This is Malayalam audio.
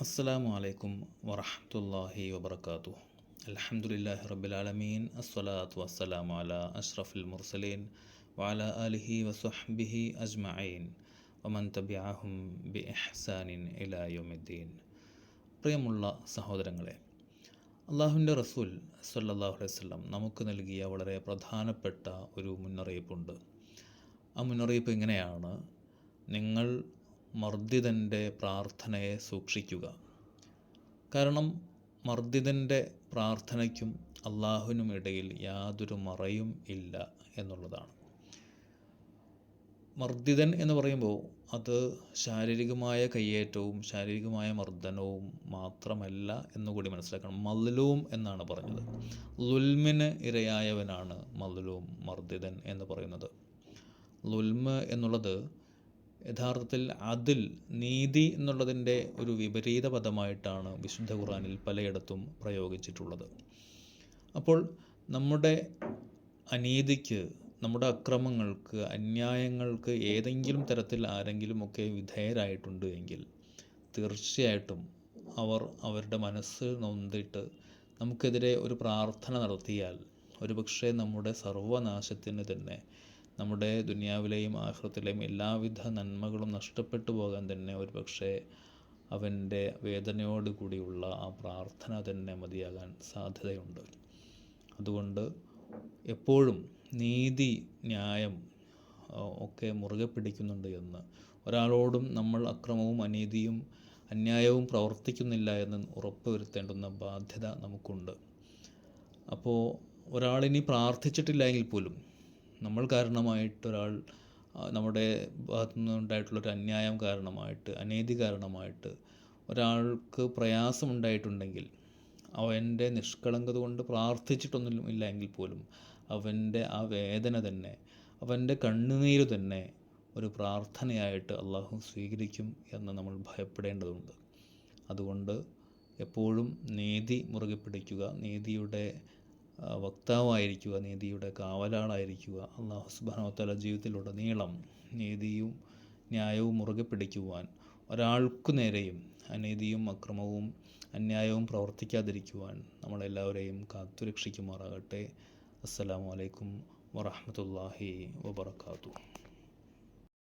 അസ്സലാമു അലൈക്കും വറഹ്മത്തുള്ളാഹി വബറകാതുഹു. അൽഹംദുലില്ലാഹി റബ്ബിൽ ആലമീൻ. അസ്സലാത്തു വസ്സലാമു അലാ അഷ്റഫിൽ മുർസലീൻ വഅലാ ആലിഹി വസ്വഹ്ബിഹി അജ്മഈൻ വമൻ തബിഅഹും ബിഇഹ്സാനിൻ ഇലാ യൗമിദ്ദീൻ. പ്രിയമുള്ള സഹോദരങ്ങളെ, അള്ളാഹുവിൻ്റെ റസൂൽ സ്വല്ലല്ലാഹു അലൈഹി വസല്ലം നമുക്ക് നൽകിയ വളരെ പ്രധാനപ്പെട്ട ഒരു മുന്നറിയിപ്പുണ്ട്. ആ മുന്നറിയിപ്പ് ഇങ്ങനെയാണ്: നിങ്ങൾ മർദ്ദിതൻ്റെ പ്രാർത്ഥനയെ സൂക്ഷിക്കുക. കാരണം മർദ്ദിതൻ്റെ പ്രാർത്ഥനയ്ക്കും അള്ളാഹുവിനും ഇടയിൽ യാതൊരു മറയും ഇല്ല എന്നുള്ളതാണ്. മർദ്ദിതൻ എന്ന് പറയുമ്പോൾ അത് ശാരീരികമായ കയ്യേറ്റവും ശാരീരികമായ മർദ്ദനവും മാത്രമല്ല എന്നുകൂടി മനസ്സിലാക്കണം. മദ്ലൂം എന്നാണ് പറഞ്ഞത്. ളുൽമിന് ഇരയായവനാണ് മദ്ലൂം, മർദ്ദിതൻ എന്ന് പറയുന്നത്. ളുൽമ് എന്നുള്ളത് യഥാർത്ഥത്തിൽ അതിൽ, നീതി എന്നുള്ളതിൻ്റെ ഒരു വിപരീത പദമായിട്ടാണ് വിശുദ്ധ ഖുർആനിൽ പലയിടത്തും പ്രയോഗിച്ചിട്ടുള്ളത്. അപ്പോൾ നമ്മുടെ അനീതിക്ക്, നമ്മുടെ അക്രമങ്ങൾക്ക്, അന്യായങ്ങൾക്ക് ഏതെങ്കിലും തരത്തിൽ ആരെങ്കിലുമൊക്കെ വിധേയരായിട്ടുണ്ട് എങ്കിൽ തീർച്ചയായിട്ടും അവർ അവരുടെ മനസ്സ് നൊന്തിട്ട് നമുക്കെതിരെ ഒരു പ്രാർത്ഥന നടത്തിയാൽ ഒരുപക്ഷെ നമ്മുടെ സർവനാശത്തിന് തന്നെ, നമ്മുടെ ദുനിയാവിലെയും ആഖിറത്തിലെയും എല്ലാവിധ നന്മകളും നഷ്ടപ്പെട്ടു പോകാൻ തന്നെ ഒരുപക്ഷെ അവൻ്റെ വേദനയോട് കൂടിയുള്ള ആ പ്രാർത്ഥന തന്നെ മതിയാകാൻ സാധ്യതയുണ്ട്. അതുകൊണ്ട് എപ്പോഴും നീതി, ന്യായം ഒക്കെ മുറുകെ പിടിക്കുന്നുണ്ട് എന്ന്, ഒരാളോടും നമ്മൾ അക്രമവും അനീതിയും അന്യായവും പ്രവർത്തിക്കുന്നില്ല എന്ന് ഉറപ്പ് വരുത്തേണ്ടുന്ന ബാധ്യത നമുക്കുണ്ട്. അപ്പോൾ ഒരാളിനി പ്രാർത്ഥിച്ചിട്ടില്ല എങ്കിൽ പോലും നമ്മൾ കാരണമായിട്ടൊരാൾ, നമ്മുടെ ഭാഗത്തു നിന്നുണ്ടായിട്ടുള്ളൊരു അന്യായം കാരണമായിട്ട്, അനീതി കാരണമായിട്ട് ഒരാൾക്ക് പ്രയാസമുണ്ടായിട്ടുണ്ടെങ്കിൽ അവൻ്റെ നിഷ്കളങ്കത കൊണ്ട് പ്രാർത്ഥിച്ചിട്ടൊന്നും ഇല്ല എങ്കിൽ പോലും അവൻ്റെ ആ വേദന തന്നെ, അവൻ്റെ കണ്ണുനീര് തന്നെ ഒരു പ്രാർത്ഥനയായിട്ട് അള്ളാഹു സ്വീകരിക്കും എന്ന് നമ്മൾ ഭയപ്പെടേണ്ടതുണ്ട്. അതുകൊണ്ട് എപ്പോഴും നീതി മുറുകെ പിടിക്കുക, നീതിയുടെ വക്താവായിരിക്കുക, നീതിയുടെ കാവലാളായിരിക്കുക. അള്ളാഹു സുബ്ഹാനഹു വ തആല ജീവിതത്തിലുടനീളം നീതിയും ന്യായവും മുറുകെ പിടിക്കുവാൻ, ഒരാൾക്കു നേരെയും അനീതിയും അക്രമവും അന്യായവും പ്രവർത്തിക്കാതിരിക്കുവാൻ നമ്മളെല്ലാവരെയും കാത്തുരക്ഷിക്കുമാറാകട്ടെ. അസ്സലാമു അലൈക്കും വറഹ്മത്തുള്ളാഹി വബറകാതുഹു.